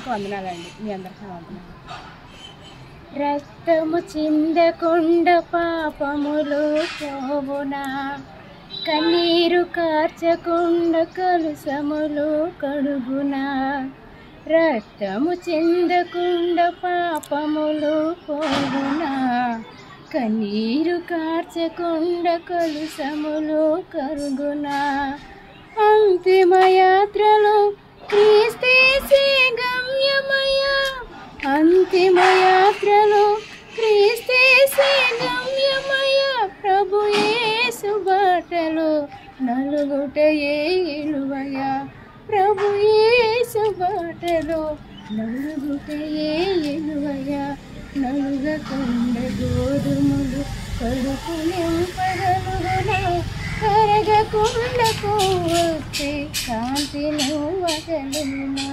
వందనాలండి. మీ అందరికీ వందనాలు. రక్తము చిందకుండా పాపములు పోవునా, కన్నీరు కార్చకుండా కలుషములు కడుగునా. రక్తము చిందకుండా పాపములు పోవునా, కన్నీరు కార్చకుండా కలుషములు కరుగునా. అంతిమ యాత్రలో క్రీస్తేసే గమ్యమయ, అంతిమ యాత్రలో క్రీస్తేసే గమ్యమయ. ప్రభు యేసు బాటలో నలుగుటయే ఇలువయ, ప్రభు యేసు బాటలో నలుగుటయే ఇలువయ. నలుగకుండ గోధుమలు కడుపు నింపగలుగునా, కరగకుండా కొవ్వొత్తి కాంతిని వదలునా.